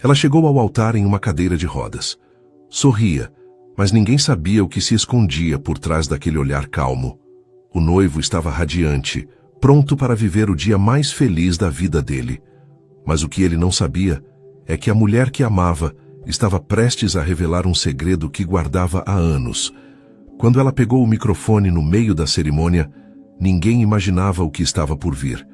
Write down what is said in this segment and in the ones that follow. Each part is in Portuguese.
Ela chegou ao altar em uma cadeira de rodas. Sorria, mas ninguém sabia o que se escondia por trás daquele olhar calmo. O noivo estava radiante, pronto para viver o dia mais feliz da vida dele. Mas o que ele não sabia é que a mulher que amava estava prestes a revelar um segredo que guardava há anos. Quando ela pegou o microfone no meio da cerimônia, ninguém imaginava o que estava por vir.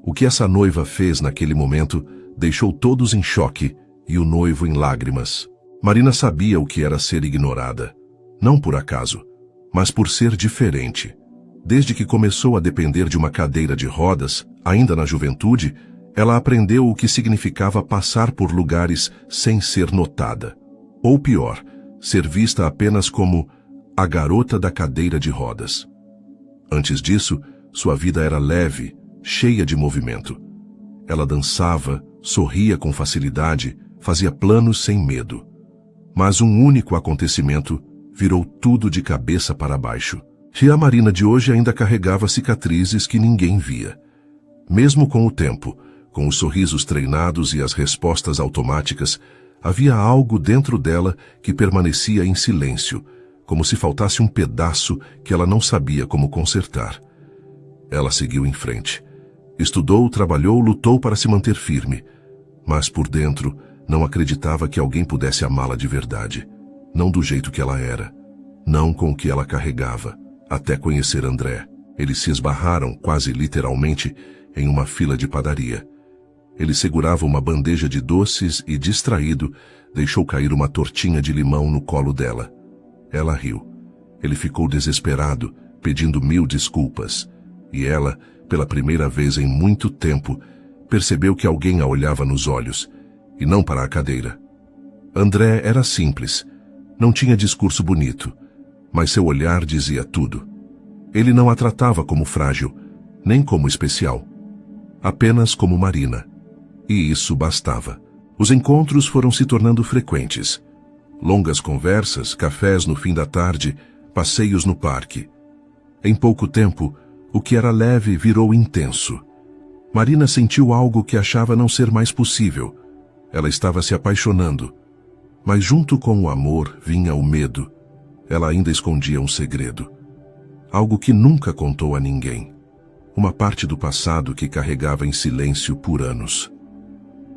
O que essa noiva fez naquele momento deixou todos em choque e o noivo em lágrimas. Marina sabia o que era ser ignorada, não por acaso, mas por ser diferente. Desde que começou a depender de uma cadeira de rodas, ainda na juventude, ela aprendeu o que significava passar por lugares sem ser notada. Ou pior, ser vista apenas como a garota da cadeira de rodas. Antes disso, sua vida era leve, cheia de movimento. Ela dançava, sorria com facilidade, fazia planos sem medo. Mas um único acontecimento virou tudo de cabeça para baixo. E a Marina de hoje ainda carregava cicatrizes que ninguém via. Mesmo com o tempo, com os sorrisos treinados e as respostas automáticas, havia algo dentro dela que permanecia em silêncio, como se faltasse um pedaço que ela não sabia como consertar. Ela seguiu em frente. Estudou, trabalhou, lutou para se manter firme. Mas por dentro, não acreditava que alguém pudesse amá-la de verdade. Não do jeito que ela era. Não com o que ela carregava. Até conhecer André. Eles se esbarraram, quase literalmente, em uma fila de padaria. Ele segurava uma bandeja de doces e, distraído, deixou cair uma tortinha de limão no colo dela. Ela riu. Ele ficou desesperado, pedindo 1000 desculpas. E ela, pela primeira vez em muito tempo, percebeu que alguém a olhava nos olhos, e não para a cadeira. André era simples. Não tinha discurso bonito, mas seu olhar dizia tudo. Ele não a tratava como frágil, nem como especial. Apenas como Marina. E isso bastava. Os encontros foram se tornando frequentes. Longas conversas, cafés no fim da tarde, passeios no parque. Em pouco tempo, o que era leve virou intenso. Marina sentiu algo que achava não ser mais possível. Ela estava se apaixonando. Mas junto com o amor vinha o medo. Ela ainda escondia um segredo. Algo que nunca contou a ninguém. Uma parte do passado que carregava em silêncio por anos.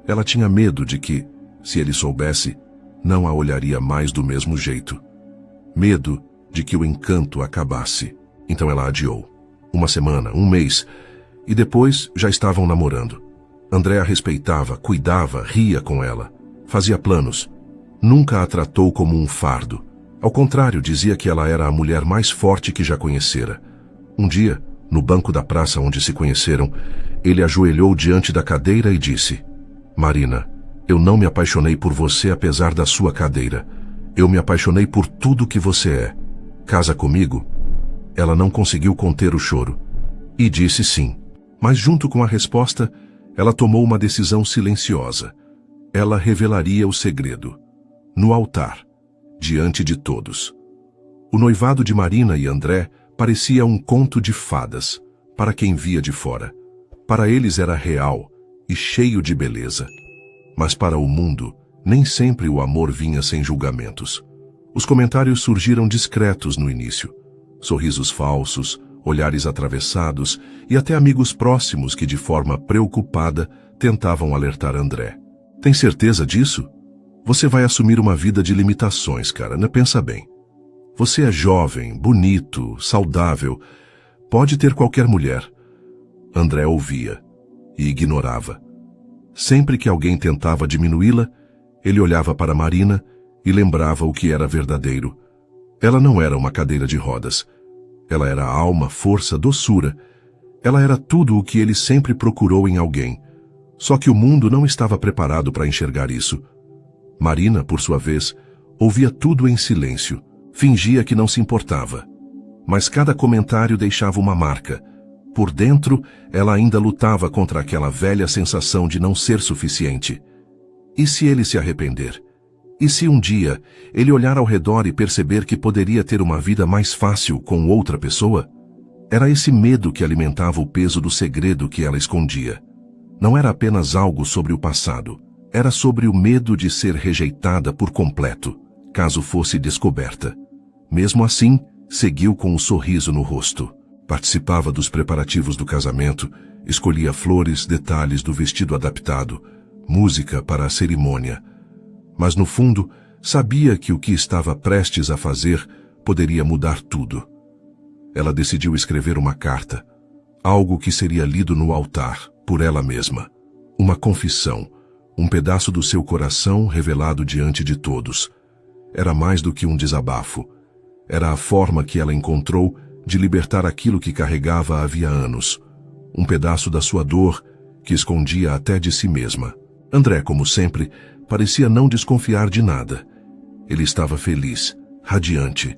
Ela tinha medo de que, se ele soubesse, não a olharia mais do mesmo jeito. Medo de que o encanto acabasse. Então ela adiou. Uma semana, um mês, e depois já estavam namorando. André a respeitava, cuidava, ria com ela, fazia planos. Nunca a tratou como um fardo. Ao contrário, dizia que ela era a mulher mais forte que já conhecera. Um dia, no banco da praça onde se conheceram, ele ajoelhou diante da cadeira e disse: Marina, eu não me apaixonei por você apesar da sua cadeira. Eu me apaixonei por tudo que você é. Casa comigo? Ela não conseguiu conter o choro. E disse sim. Mas junto com a resposta, ela tomou uma decisão silenciosa. Ela revelaria o segredo. No altar, diante de todos. O noivado de Marina e André parecia um conto de fadas, para quem via de fora. Para eles era real e cheio de beleza. Mas para o mundo, nem sempre o amor vinha sem julgamentos. Os comentários surgiram discretos no início. Sorrisos falsos, olhares atravessados e até amigos próximos que de forma preocupada tentavam alertar André. Tem certeza disso? Você vai assumir uma vida de limitações, cara, né? Pensa bem. Você é jovem, bonito, saudável. Pode ter qualquer mulher. André ouvia e ignorava. Sempre que alguém tentava diminuí-la, ele olhava para Marina e lembrava o que era verdadeiro. Ela não era uma cadeira de rodas. Ela era alma, força, doçura. Ela era tudo o que ele sempre procurou em alguém. Só que o mundo não estava preparado para enxergar isso. Marina, por sua vez, ouvia tudo em silêncio. Fingia que não se importava. Mas cada comentário deixava uma marca. Por dentro, ela ainda lutava contra aquela velha sensação de não ser suficiente. E se ele se arrepender? E se um dia ele olhar ao redor e perceber que poderia ter uma vida mais fácil com outra pessoa? Era esse medo que alimentava o peso do segredo que ela escondia. Não era apenas algo sobre o passado. Era sobre o medo de ser rejeitada por completo, caso fosse descoberta. Mesmo assim, seguiu com um sorriso no rosto. Participava dos preparativos do casamento, escolhia flores, detalhes do vestido adaptado, música para a cerimônia. Mas no fundo, sabia que o que estava prestes a fazer poderia mudar tudo. Ela decidiu escrever uma carta, algo que seria lido no altar, por ela mesma. Uma confissão, um pedaço do seu coração revelado diante de todos. Era mais do que um desabafo. Era a forma que ela encontrou de libertar aquilo que carregava havia anos. Um pedaço da sua dor que escondia até de si mesma. André, como sempre, parecia não desconfiar de nada. Ele estava feliz, radiante.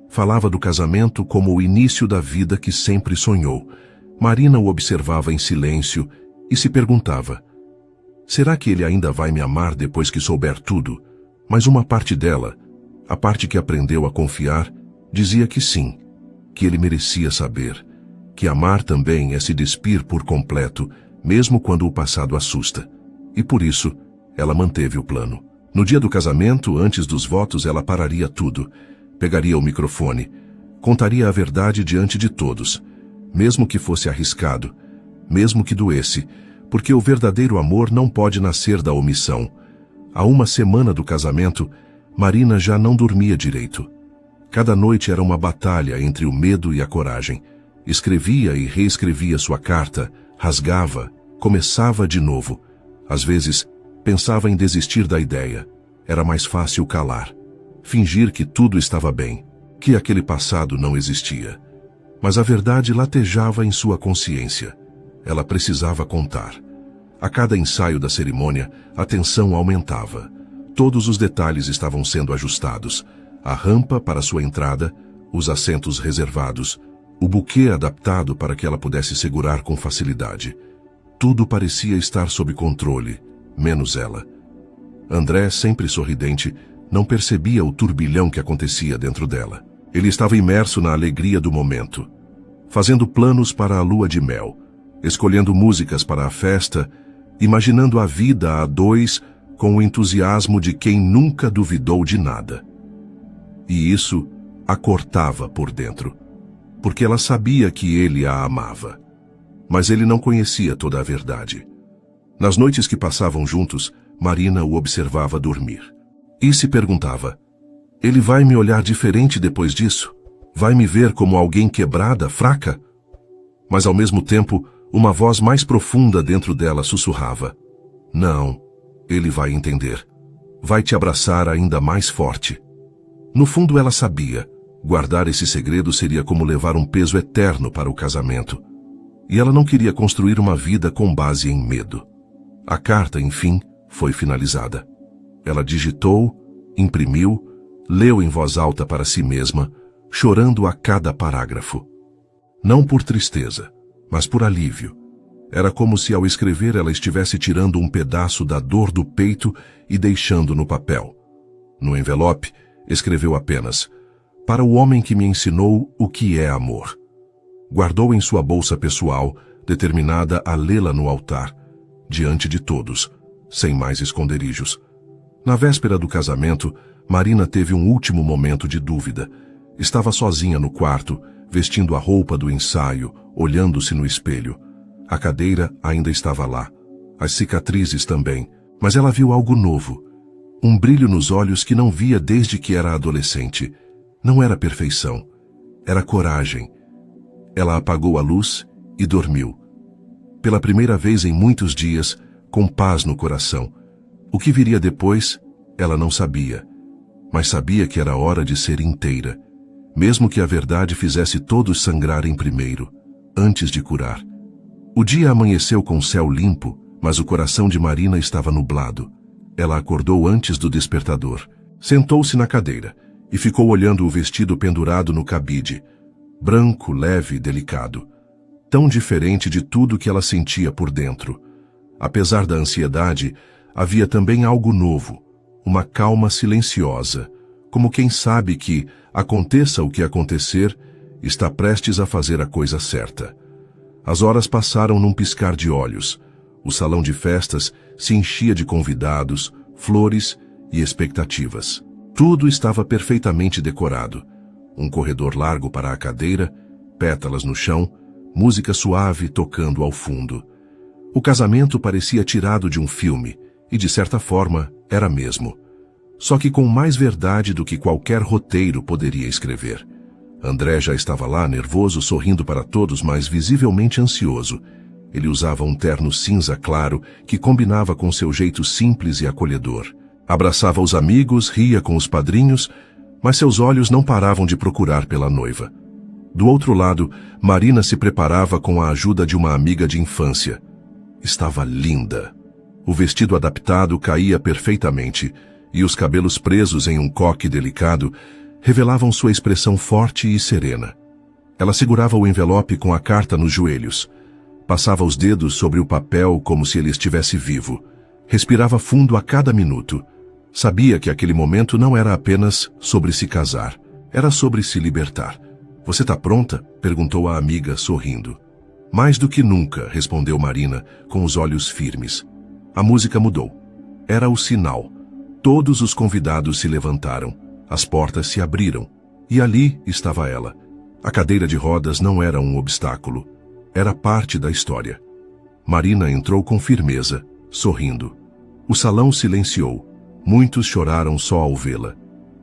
Falava do casamento como o início da vida que sempre sonhou. Marina o observava em silêncio e se perguntava: será que ele ainda vai me amar depois que souber tudo? Mas uma parte dela, a parte que aprendeu a confiar, dizia que sim, que ele merecia saber, que amar também é se despir por completo, mesmo quando o passado assusta. E por isso, ela manteve o plano. No dia do casamento, antes dos votos, ela pararia tudo, pegaria o microfone, contaria a verdade diante de todos, mesmo que fosse arriscado, mesmo que doesse, porque o verdadeiro amor não pode nascer da omissão. Há uma semana do casamento, Marina já não dormia direito. Cada noite era uma batalha entre o medo e a coragem. Escrevia e reescrevia sua carta, rasgava, começava de novo. Às vezes, pensava em desistir da ideia. Era mais fácil calar, fingir que tudo estava bem, que aquele passado não existia. Mas a verdade latejava em sua consciência. Ela precisava contar. A cada ensaio da cerimônia, a tensão aumentava. Todos os detalhes estavam sendo ajustados. A rampa para sua entrada, os assentos reservados, o buquê adaptado para que ela pudesse segurar com facilidade. Tudo parecia estar sob controle, menos ela. André, sempre sorridente, não percebia o turbilhão que acontecia dentro dela. Ele estava imerso na alegria do momento, fazendo planos para a lua de mel, escolhendo músicas para a festa, imaginando a vida a dois com o entusiasmo de quem nunca duvidou de nada. E isso a cortava por dentro, porque ela sabia que ele a amava. Mas ele não conhecia toda a verdade. Nas noites que passavam juntos, Marina o observava dormir. E se perguntava: ele vai me olhar diferente depois disso? Vai me ver como alguém quebrada, fraca? Mas ao mesmo tempo, uma voz mais profunda dentro dela sussurrava: não, ele vai entender. Vai te abraçar ainda mais forte. No fundo ela sabia, guardar esse segredo seria como levar um peso eterno para o casamento. E ela não queria construir uma vida com base em medo. A carta, enfim, foi finalizada. Ela digitou, imprimiu, leu em voz alta para si mesma, chorando a cada parágrafo. Não por tristeza, mas por alívio. Era como se ao escrever ela estivesse tirando um pedaço da dor do peito e deixando no papel. No envelope, escreveu apenas: para o homem que me ensinou o que é amor. Guardou em sua bolsa pessoal, determinada a lê-la no altar, diante de todos, sem mais esconderijos. Na véspera do casamento, Marina teve um último momento de dúvida. Estava sozinha no quarto, vestindo a roupa do ensaio, olhando-se no espelho. A cadeira ainda estava lá, as cicatrizes também, mas ela viu algo novo. Um brilho nos olhos que não via desde que era adolescente. Não era perfeição, era coragem. Ela apagou a luz e dormiu. Pela primeira vez em muitos dias, com paz no coração. O que viria depois, ela não sabia, mas sabia que era hora de ser inteira, mesmo que a verdade fizesse todos sangrarem primeiro, antes de curar. O dia amanheceu com o céu limpo, mas o coração de Marina estava nublado. Ela acordou antes do despertador, sentou-se na cadeira e ficou olhando o vestido pendurado no cabide, branco, leve e delicado, tão diferente de tudo que ela sentia por dentro. Apesar da ansiedade, havia também algo novo, uma calma silenciosa, como quem sabe que, aconteça o que acontecer, está prestes a fazer a coisa certa. As horas passaram num piscar de olhos. O salão de festas se enchia de convidados, flores e expectativas. Tudo estava perfeitamente decorado. Um corredor largo para a cadeira, pétalas no chão, música suave tocando ao fundo. O casamento parecia tirado de um filme, e de certa forma era mesmo. Só que com mais verdade do que qualquer roteiro poderia escrever. André já estava lá, nervoso, sorrindo para todos, mas visivelmente ansioso. Ele usava um terno cinza claro que combinava com seu jeito simples e acolhedor. Abraçava os amigos, ria com os padrinhos, mas seus olhos não paravam de procurar pela noiva. Do outro lado, Marina se preparava com a ajuda de uma amiga de infância. Estava linda. O vestido adaptado caía perfeitamente, e os cabelos presos em um coque delicado revelavam sua expressão forte e serena. Ela segurava o envelope com a carta nos joelhos. Passava os dedos sobre o papel como se ele estivesse vivo. Respirava fundo a cada minuto. Sabia que aquele momento não era apenas sobre se casar. Era sobre se libertar. "Você está pronta?" perguntou a amiga, sorrindo. "Mais do que nunca", respondeu Marina, com os olhos firmes. A música mudou. Era o sinal. Todos os convidados se levantaram. As portas se abriram. E ali estava ela. A cadeira de rodas não era um obstáculo. Era parte da história. Marina entrou com firmeza, sorrindo. O salão silenciou. Muitos choraram só ao vê-la.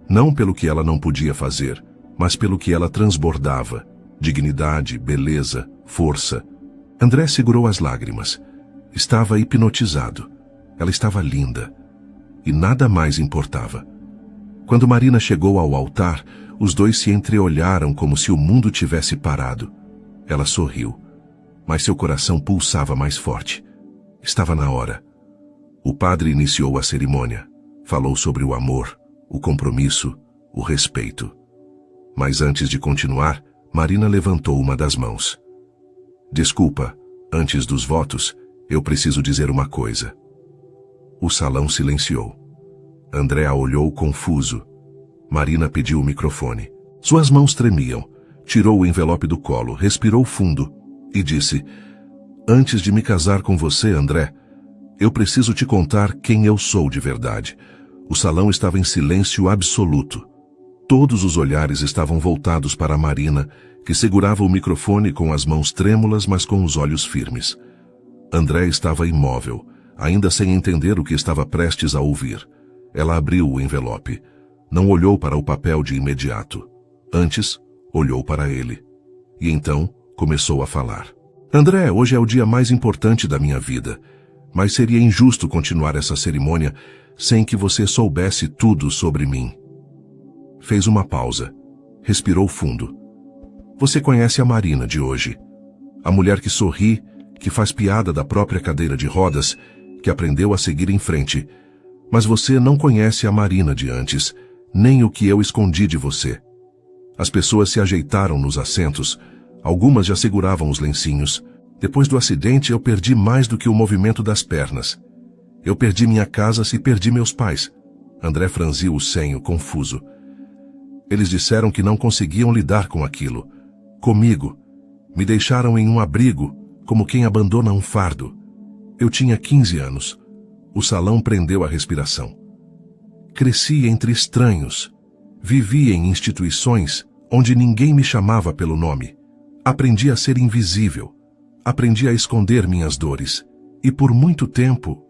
Não pelo que ela não podia fazer, mas pelo que ela transbordava. Dignidade, beleza, força. André segurou as lágrimas. Estava hipnotizado. Ela estava linda. E nada mais importava. Quando Marina chegou ao altar, os dois se entreolharam como se o mundo tivesse parado. Ela sorriu, mas seu coração pulsava mais forte. Estava na hora. O padre iniciou a cerimônia. Falou sobre o amor, o compromisso, o respeito. Mas antes de continuar, Marina levantou uma das mãos. "Desculpa, antes dos votos, eu preciso dizer uma coisa." O salão silenciou. André a olhou confuso. Marina pediu o microfone. Suas mãos tremiam. Tirou o envelope do colo, respirou fundo e disse: "Antes de me casar com você, André, eu preciso te contar quem eu sou de verdade." O salão estava em silêncio absoluto. Todos os olhares estavam voltados para Marina, que segurava o microfone com as mãos trêmulas, mas com os olhos firmes. André estava imóvel, ainda sem entender o que estava prestes a ouvir. Ela abriu o envelope. Não olhou para o papel de imediato. Antes, olhou para ele. E então, começou a falar. "André, hoje é o dia mais importante da minha vida, mas seria injusto continuar essa cerimônia sem que você soubesse tudo sobre mim." Fez uma pausa. Respirou fundo. "Você conhece a Marina de hoje. A mulher que sorri, que faz piada da própria cadeira de rodas, que aprendeu a seguir em frente. Mas você não conhece a Marina de antes, nem o que eu escondi de você." As pessoas se ajeitaram nos assentos. Algumas já seguravam os lencinhos. "Depois do acidente, eu perdi mais do que o movimento das pernas. Eu perdi minha casa e perdi meus pais." André franziu o senho, confuso. "Eles disseram que não conseguiam lidar com aquilo. Comigo. Me deixaram em um abrigo, como quem abandona um fardo. Eu tinha 15 anos. O salão prendeu a respiração. Cresci entre estranhos. Vivi em instituições onde ninguém me chamava pelo nome. Aprendi a ser invisível. Aprendi a esconder minhas dores. E por muito tempo,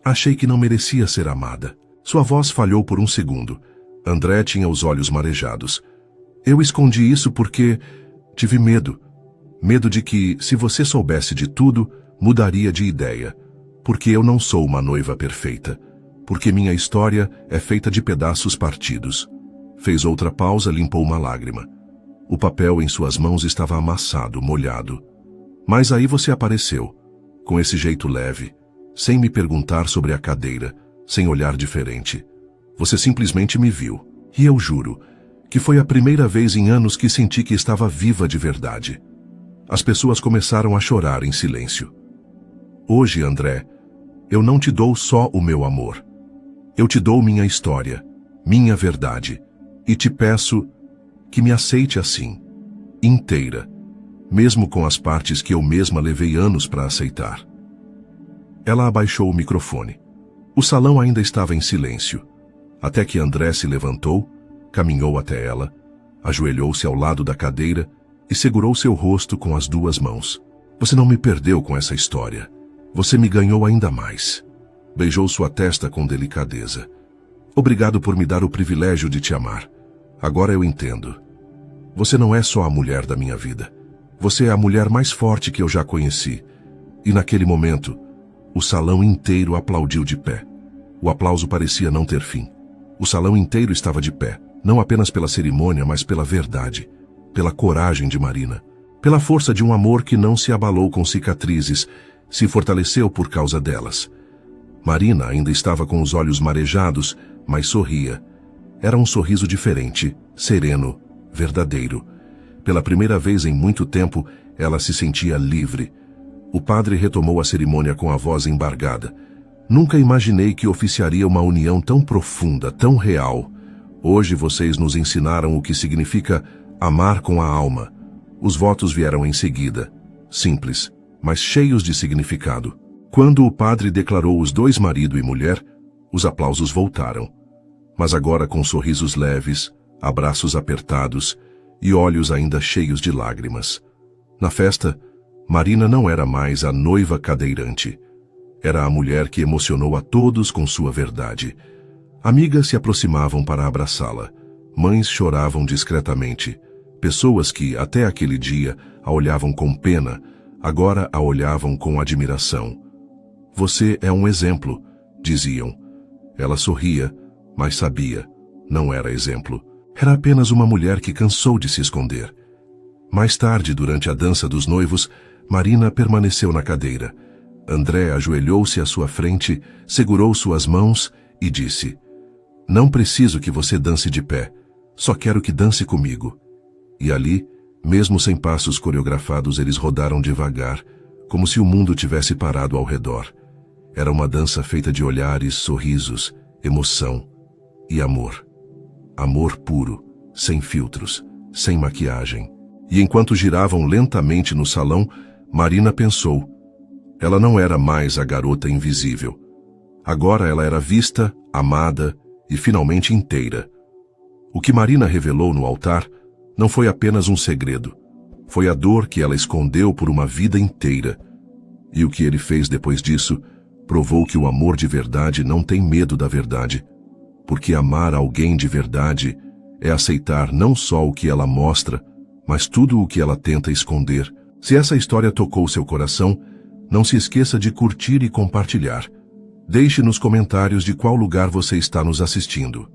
achei que não merecia ser amada." Sua voz falhou por um segundo. André tinha os olhos marejados. "Eu escondi isso porque tive medo. Medo de que, se você soubesse de tudo, mudaria de ideia. Porque eu não sou uma noiva perfeita. Porque minha história é feita de pedaços partidos." Fez outra pausa, limpou uma lágrima. O papel em suas mãos estava amassado, molhado. "Mas aí você apareceu, com esse jeito leve, sem me perguntar sobre a cadeira, sem olhar diferente. Você simplesmente me viu. E eu juro que foi a primeira vez em anos que senti que estava viva de verdade." As pessoas começaram a chorar em silêncio. "Hoje, André, eu não te dou só o meu amor. Eu te dou minha história, minha verdade. E te peço que me aceite assim, inteira, mesmo com as partes que eu mesma levei anos para aceitar." Ela abaixou o microfone. O salão ainda estava em silêncio, até que André se levantou, caminhou até ela, ajoelhou-se ao lado da cadeira e segurou seu rosto com as duas mãos. Você não me perdeu com essa história. Você me ganhou ainda mais. Beijou sua testa com delicadeza. Obrigado por me dar o privilégio de te amar. Agora eu entendo. Você não é só a mulher da minha vida. Você é a mulher mais forte que eu já conheci. E naquele momento, o salão inteiro aplaudiu de pé. O aplauso parecia não ter fim. O salão inteiro estava de pé, não apenas pela cerimônia, mas pela verdade, pela coragem de Marina, pela força de um amor que não se abalou com cicatrizes, se fortaleceu por causa delas. Marina ainda estava com os olhos marejados, mas sorria. Era um sorriso diferente, sereno, verdadeiro. Pela primeira vez em muito tempo, ela se sentia livre. O padre retomou a cerimônia com a voz embargada. Nunca imaginei que oficiaria uma união tão profunda, tão real. Hoje vocês nos ensinaram o que significa amar com a alma. Os votos vieram em seguida, simples, mas cheios de significado. Quando o padre declarou os dois marido e mulher, os aplausos voltaram. Mas agora com sorrisos leves, abraços apertados e olhos ainda cheios de lágrimas. Na festa, Marina não era mais a noiva cadeirante. Era a mulher que emocionou a todos com sua verdade. Amigas se aproximavam para abraçá-la. Mães choravam discretamente. Pessoas que, até aquele dia, a olhavam com pena, agora a olhavam com admiração. Você é um exemplo, diziam. Ela sorria, mas sabia, não era exemplo. Era apenas uma mulher que cansou de se esconder. Mais tarde, durante a dança dos noivos, Marina permaneceu na cadeira. André ajoelhou-se à sua frente, segurou suas mãos e disse: Não preciso que você dance de pé, só quero que dance comigo. E ali, mesmo sem passos coreografados, eles rodaram devagar, como se o mundo tivesse parado ao redor. Era uma dança feita de olhares, sorrisos, emoção e amor. Amor puro, sem filtros, sem maquiagem. E enquanto giravam lentamente no salão, Marina pensou: ela não era mais a garota invisível. Agora ela era vista, amada e finalmente inteira. O que Marina revelou no altar não foi apenas um segredo. Foi a dor que ela escondeu por uma vida inteira. E o que ele fez depois disso provou que o amor de verdade não tem medo da verdade. Porque amar alguém de verdade é aceitar não só o que ela mostra, mas tudo o que ela tenta esconder. Se essa história tocou seu coração, não se esqueça de curtir e compartilhar. Deixe nos comentários de qual lugar você está nos assistindo.